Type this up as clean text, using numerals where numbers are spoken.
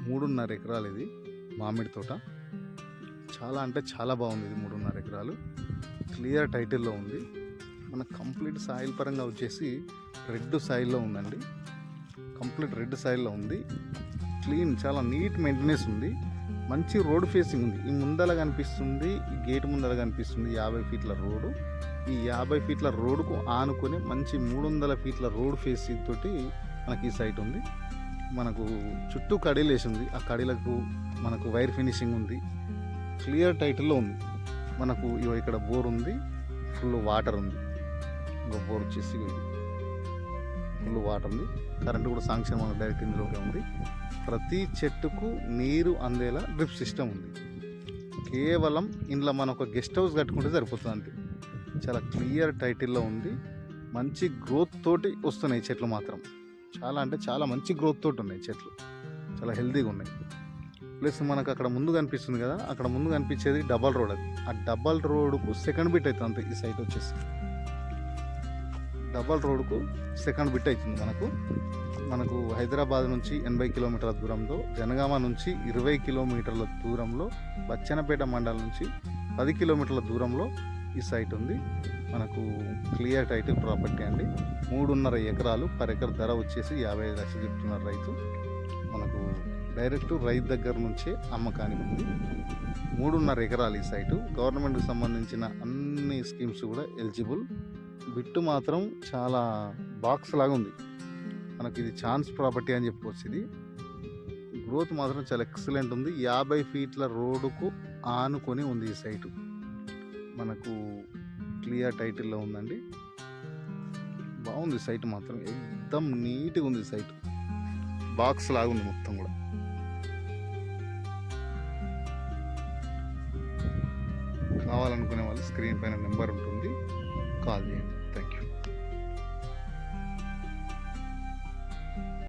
3.5 ఎకరాలు ఇది మామిడి తోట. చాలా అంటే చాలా బాగుంది ఇది. 3.5 ఎకరాలు క్లియర్ టైటిల్లో ఉంది. మనకు కంప్లీట్ సాయిల్ పరంగా వచ్చేసి రెడ్ సాయిల్లో ఉందండి. కంప్లీట్ రెడ్ సాయిల్లో ఉంది. క్లీన్, చాలా నీట్ మెయింటెనెన్స్ ఉంది. మంచి రోడ్ ఫేసింగ్ ఉంది. ఈ ముందల కనిపిస్తుంది, ఈ గేట్ ముందర కనిపిస్తుంది 50 ఫీట్ల రోడ్డు. ఈ 50 ఫీట్ల రోడ్డుకు ఆనుకొని మంచి 300 ఫీట్ల రోడ్ ఫేసింగ్ తోటి మనకి ఈ సైట్ ఉంది. మనకు చుట్టూ కడీలు వేసి ఉంది. ఆ కడీలకు మనకు వైర్ ఫినిషింగ్ ఉంది. క్లియర్ టైటిల్లో ఉంది. మనకు ఇక్కడ బోర్ ఉంది, ఫుల్ వాటర్ ఉంది. ఇంకో బోర్ వచ్చేసి ఫుల్ వాటర్ ఉంది. కరెంటు కూడా శాంక్షన్ మనకు డైరెక్ట్ ఇందులోనే ఉంది. ప్రతి చెట్టుకు నీరు అందేలా డ్రిప్ సిస్టమ్ ఉంది. కేవలం ఇంట్లో మనం ఒక గెస్ట్ హౌస్ కట్టుకుంటే సరిపోతుంది అంతే. చాలా క్లియర్ టైటిల్లో ఉంది. మంచి గ్రోత్ తోటి వస్తున్నాయి చెట్లు మాత్రం. చాలా అంటే చాలా మంచి గ్రోత్ తోటి ఉన్నాయి చెట్లు. చాలా హెల్తీగా ఉన్నాయి. ప్లస్ మనకు అక్కడ ముందు కనిపిస్తుంది కదా, అక్కడ ముందు కనిపించేది డబల్ రోడ్. అది ఆ డబల్ రోడ్కు సెకండ్ బిట్ అవుతుంది అంతే. ఈ సైట్ వచ్చేసి డబల్ రోడ్కు సెకండ్ బిట్ అవుతుంది. మనకు హైదరాబాద్ నుంచి 80 కిలోమీటర్ల దూరంలో, జనగామ నుంచి 20 కిలోమీటర్ల దూరంలో, బచ్చన్నపేట మండలం నుంచి 10 కిలోమీటర్ల దూరంలో ఈ సైట్ ఉంది. మనకు క్లియర్ టైటిల్ ప్రాపర్టీ అండి. 3.5 ఎకరాలు. పర్ ఎకర్ ధర వచ్చేసి 55 లక్షలు చెప్తున్నారు రైతు. మనకు డైరెక్ట్ రైతు దగ్గర నుంచే అమ్మకానికి ఉంది. 3.5 ఎకరాలు ఈ సైటు. గవర్నమెంట్కి సంబంధించిన అన్ని స్కీమ్స్ కూడా ఎలిజిబుల్. బిట్టు మాత్రం చాలా బాక్స్ లాగా ఉంది. మనకి ఇది ఛాన్స్ ప్రాపర్టీ అని చెప్పుకోవచ్చు. ఇది గ్రోత్ మాత్రం చాలా ఎక్సలెంట్ ఉంది. 50 ఫీట్ల రోడ్డుకు ఆనుకొని ఉంది ఈ సైటు. మనకు క్లియర్ టైటిల్లో ఉందండి. బాగుంది సైట్ మాత్రం. ఎక్దమ్ నీట్గా ఉంది సైట్. బాక్స్ లాగా ఉంది మొత్తం కూడా. కావాలనుకునే వాళ్ళు స్క్రీన్ పైన నెంబర్ ఉంటుంది, కాల్ చేయండి.